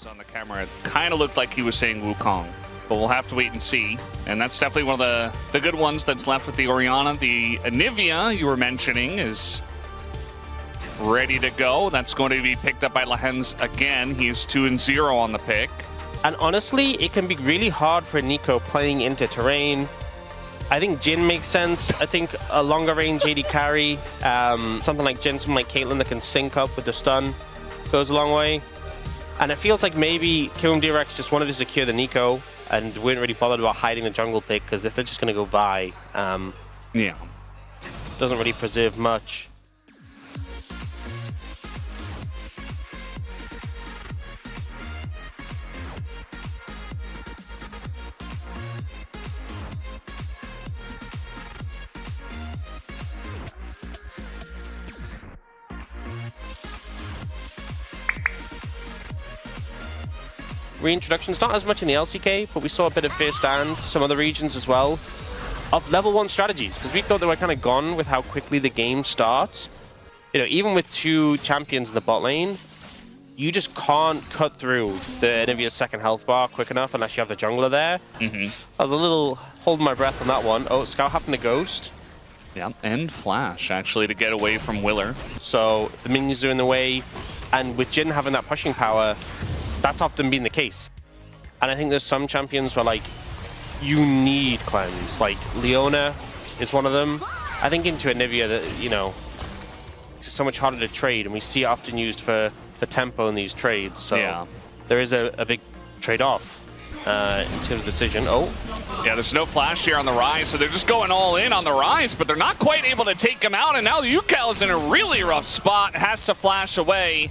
on the camera, it kind of looked like he was saying Wukong, but we'll have to wait and see. And that's definitely one of the good ones that's left with the Orianna. The Anivia you were mentioning is ready to go. That's going to be picked up by Lehens again. He's 2-0 on the pick. And honestly, it can be really hard for Nico playing into terrain. I think Jhin makes sense. I think a longer range AD carry, something like Jhin, something like Caitlyn that can sync up with the stun goes a long way. And it feels like maybe KRX just wanted to secure the Nico and weren't really bothered about hiding the jungle pick, because if they're just going to go Vi, yeah, doesn't really preserve much. Reintroductions, not as much in the LCK, but we saw a bit of first stand, some other regions as well, of level 1 strategies, because we thought they were kind of gone with how quickly the game starts. You know, even with 2 champions in the bot lane, you just can't cut through the Anivia's second health bar quick enough unless you have the jungler there. I was a little holding my breath on that one. Oh, Scout happened to ghost. Yeah, and flash, actually, to get away from Willer. So the minions are in the way, and with Jhin having that pushing power, that's often been the case. And I think there's some champions where, like, you need cleanse. Like, Leona is one of them. I think into Anivia, that, you know, it's so much harder to trade, and we see it often used for the tempo in these trades. So yeah, there is a big trade-off in terms of decision. Oh. Yeah, there's no flash here on the Rise, so they're just going all in on the Rise, but they're not quite able to take him out, and now Ucal is in a really rough spot, has to flash away.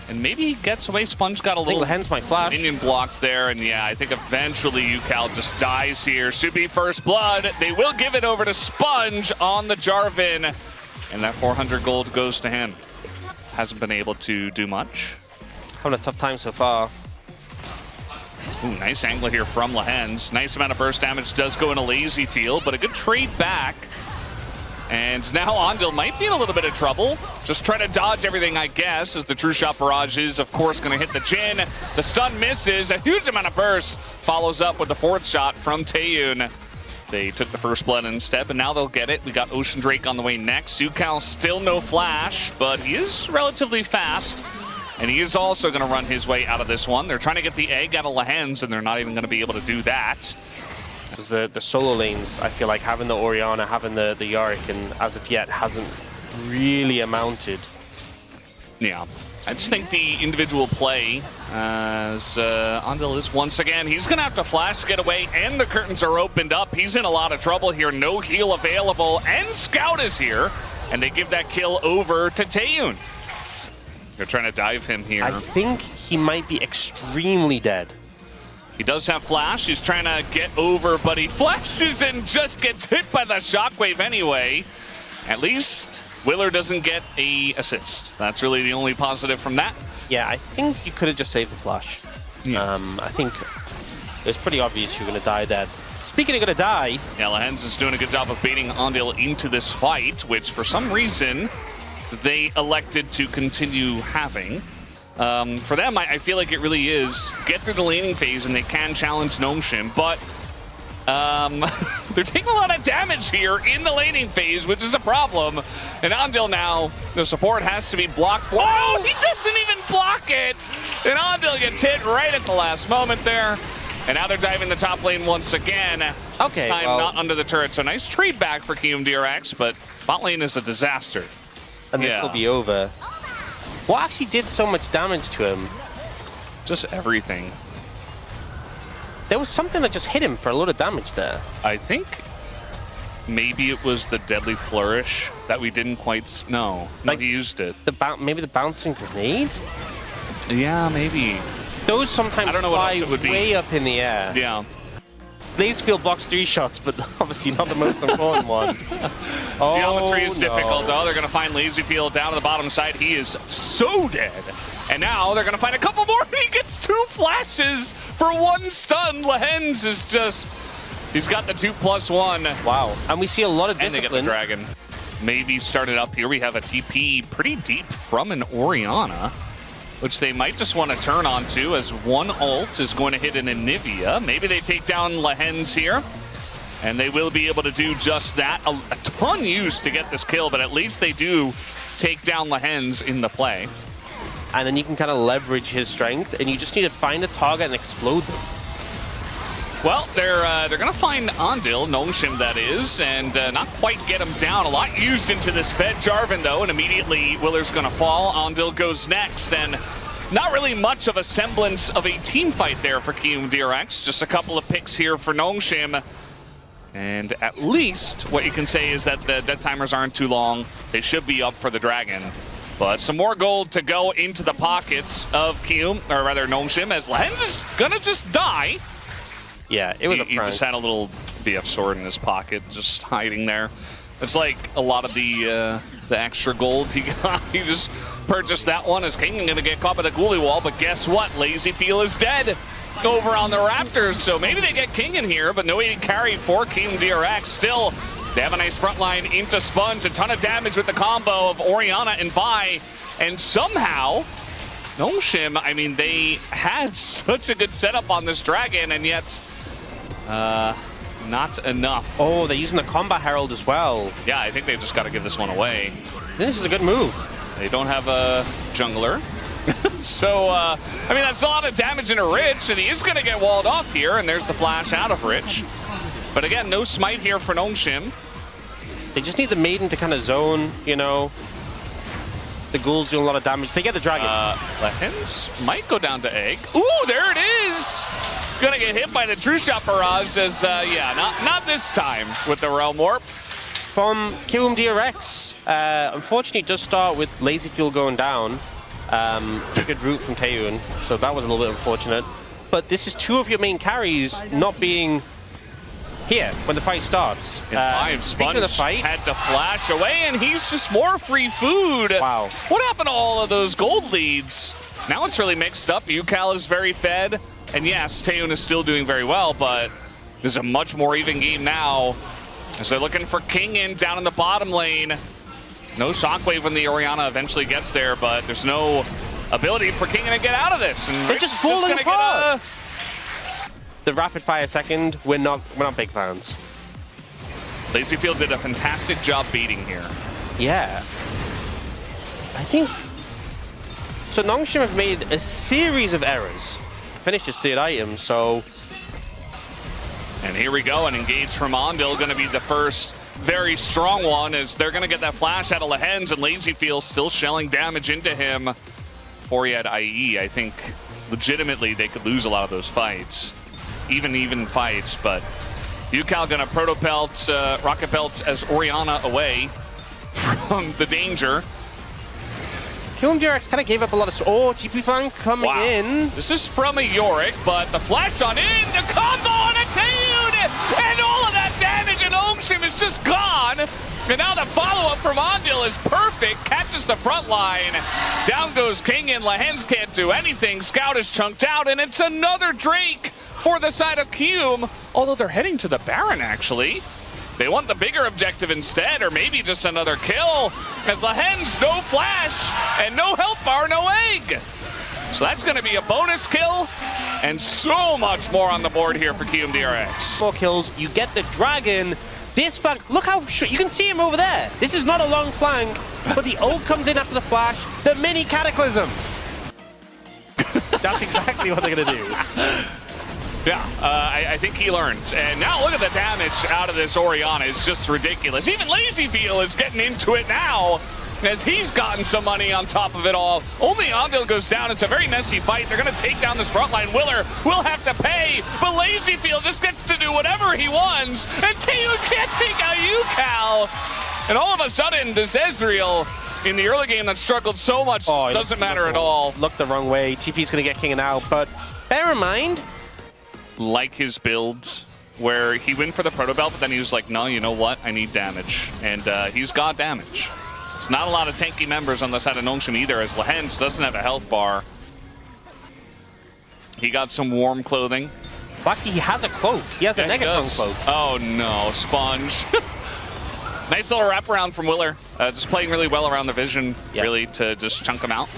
And maybe he gets away. Sponge got a little hence my flash. Minion blocks there, and yeah, I think eventually Ucal just dies here. Should be first blood. They will give it over to Sponge on the Jarvan, and that 400 gold goes to him. Hasn't been able to do much. Having a tough time so far. Ooh, nice angle here from Lehens. Nice amount of burst damage does go in a lazy field, but a good trade back. And now Andil might be in a little bit of trouble. Just try to dodge everything, I guess, as the True Shot Barrage is, of course, going to hit the Jhin. The stun misses. A huge amount of burst. Follows up with the 4th shot from Taeyun. They took the first blood instead, but now they'll get it. We got Ocean Drake on the way next. Ucal still no flash, but he is relatively fast. And he is also going to run his way out of this one. They're trying to get the egg out of Lehens, and they're not even going to be able to do that. Because the solo lanes, I feel like having the Orianna, having the Yorick, and as of yet hasn't really amounted. Yeah, I just think the individual play, as Andil is once again, he's going to have to flash to get away, and the curtains are opened up. He's in a lot of trouble here. No heal available, and Scout is here, and they give that kill over to Taeyun. They're trying to dive him here. I think he might be extremely dead. He does have flash. He's trying to get over, but he flashes and just gets hit by the shockwave anyway. At least Willer doesn't get a assist. That's really the only positive from that. Yeah, I think you could have just saved the flash. Yeah. I think it's pretty obvious you're going to die there. Speaking of going to die... Yeah, Lehens is doing a good job of baiting Andil into this fight, which for some reason they elected to continue having. For them, I feel like it really is get through the laning phase and they can challenge Gnomeshin, but they're taking a lot of damage here in the laning phase, which is a problem. And Andil now, the support has to be blocked for. Oh, he doesn't even block it! And Andil gets hit right at the last moment there. And now they're diving the top lane once again. Okay, this time not under the turret. So nice trade back for KRX, but bot lane is a disaster. And this will be over. What actually did so much damage to him? Just everything. There was something that just hit him for a lot of damage there. I think maybe it was the Deadly Flourish that we didn't quite... No, like he used it. Maybe the Bouncing Grenade? Yeah, maybe. Those sometimes I don't know what else it would be. Way up in the air. Yeah. Laser Field blocks 3 shots, but obviously not the most important one. Geometry is difficult. Oh, they're going to find Lazy Field down to the bottom side. He is so dead. And now they're going to find a couple more. He gets 2 flashes for 1 stun. Lehens is just... He's got the 2+1. Wow. And we see a lot of discipline. And they get the dragon. Maybe started up here. We have a TP pretty deep from an Orianna. which they might just want to turn onto as one ult is going to hit an Anivia. Maybe they take down Lehens here, and they will be able to do just that. A ton used to get this kill, but at least they do take down Lehens in the play. And then you can kind of leverage his strength, and you just need to find a target and explode them. Well, they're going to find Ondil, Nongshim that is, and not quite get him down. A lot used into this Fed Jarvan, though, and immediately Willer's going to fall. Ondil goes next, and not really much of a semblance of a team fight there for Kingen KRX. Just a couple of picks here for Nongshim. And at least what you can say is that the dead timers aren't too long. They should be up for the Dragon. But some more gold to go into the pockets of Kingen, or rather Nongshim, as Lehens is going to just die. Yeah, it was a prank. He just had a little BF sword in his pocket, just hiding there. It's like a lot of the extra gold he got. He just purchased that one as Kingen going to get caught by the ghoulie wall. But guess what? Lazy Feel is dead over on the Raptors. So maybe they get Kingen here, but no AD carry for Kingen KRX. Still, they have a nice front line into Sponge. A ton of damage with the combo of Orianna and Vi. And somehow, Nongshim, I mean, they had such a good setup on this Dragon, and yet not enough. Oh, they're using the Combat Herald as well. Yeah, I think they've just got to give this one away. This is a good move. They don't have a jungler. So, I mean, that's a lot of damage into Rich, and he is going to get walled off here, and there's the flash out of Rich. But again, no smite here for Nongshim. They just need the Maiden to kind of zone, you know. The Ghoul's doing a lot of damage. They get the Dragon. Lehens might go down to Egg. Ooh, there it is! Gonna get hit by the True Shot Barrage as, yeah, not this time with the Realm Warp. From Kingen KRX, unfortunately, it does start with Lazy Fuel going down. Good route from Taeyun, so that was a little bit unfortunate. But this is two of your main carries not being here when the fight starts. And Sponge of the fight, had to flash away, and he's just more free food. Wow. What happened to all of those gold leads? Now it's really mixed up. Ucal is very fed, and yes, Taeyun is still doing very well, but there's a much more even game now as they're looking for Kingen down in the bottom lane. No shockwave when the Orianna eventually gets there, but there's no ability for Kingen to get out of this. And they're Rick just is falling gonna apart. The rapid fire second, we're not big fans. Lazyfield did a fantastic job beating here. Yeah. I think so. Nongshim have made a series of errors. Finished his third item, so. And here we go, an engage from Ondil, going to be the first very strong one as they're going to get that flash out of Lehens, and Lazyfield still shelling damage into him before he had IE. I think legitimately they could lose a lot of those fights, even fights, but Ucal going to Proto Pelt, Rocket Belt as Orianna away from the danger. Kingen KRX kind of gave up a lot of... Oh, TP flank coming in. This is from a Yorick, but the flash on in, the combo on a Taeyun, and all of that damage in Nongshim is just gone. And now the follow-up from Ondil is perfect, catches the front line. Down goes Kingen, Lehens can't do anything, Scout is chunked out, and it's another Drake for the side of Kium, although they're heading to the Baron, actually. They want the bigger objective instead, or maybe just another kill, as Lehens, no flash, and no health bar, no egg. So that's going to be a bonus kill, and so much more on the board here for Kingen KRX. More kills, you get the Dragon. This flank, look how short, you can see him over there. This is not a long flank, but the ult comes in after the flash, the mini Cataclysm. That's exactly what they're going to do. Yeah, I think he learned. And now look at the damage out of this Orianna. It's just ridiculous. Even Lazyfield is getting into it now as he's gotten some money on top of it all. Only Ondil goes down. It's a very messy fight. They're going to take down this front line. Willer will have to pay, but Lazyfield just gets to do whatever he wants. And Taeyun can't take out Ucal. And all of a sudden, this Ezreal in the early game that struggled so much doesn't matter at all. Looked the wrong way. TP's going to get Kingen out, but bear in mind, like his builds where he went for the Proto Belt, but then he was like, no, you know what? I need damage. And he's got damage. It's not a lot of tanky members on the side of Nongshim either, as Lehens doesn't have a health bar. He got some warm clothing. Well, actually, he has a cloak. He has a Negatron cloak. Oh no, Sponge. Nice little wraparound from Willer. Just playing really well around the vision, really, to just chunk him out.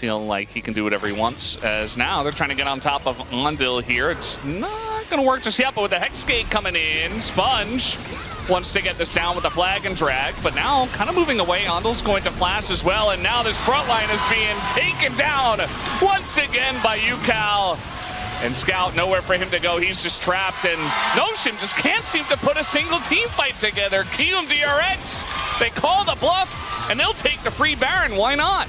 feel like he can do whatever he wants, as now they're trying to get on top of Ondil here. It's not going to work just yet, but with the Hex Gate coming in, Sponge wants to get this down with the flag and drag, but now kind of moving away. Ondil's going to flash as well, and now this front line is being taken down once again by Ucal. And Scout, nowhere for him to go. He's just trapped, and Notion just can't seem to put a single team fight together. KRX, they call the bluff, and they'll take the free Baron. Why not?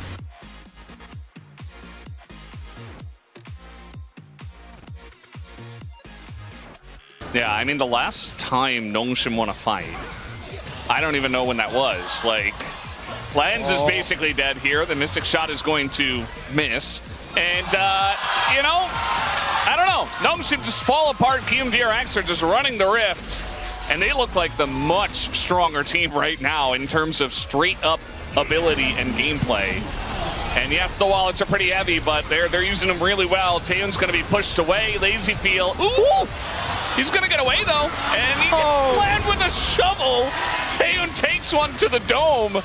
Yeah, I mean, the last time Notion won a fight, I don't even know when that was. Like, Lens is basically dead here. The Mystic Shot is going to miss. And, you know, I don't know. Notion just fall apart. KRX are just running the Rift. And they look like the much stronger team right now in terms of straight-up ability and gameplay. And yes, the wallets are pretty heavy, but they're using them really well. Taeyoon's going to be pushed away. Lazy Feel. Ooh! He's going to get away, though. And he gets slammed with a shovel. Taeyoon takes one to the dome.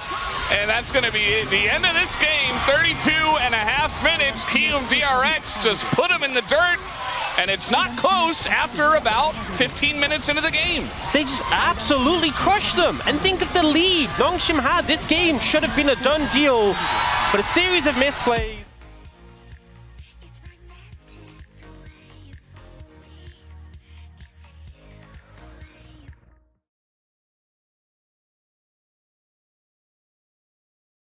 And that's going to be it. The end of this game. 32.5 minutes. KRX just put him in the dirt. And it's not close after about 15 minutes into the game. They just absolutely crushed them. And think of the lead Nongshim had. This game should have been a done deal. But a series of misplays.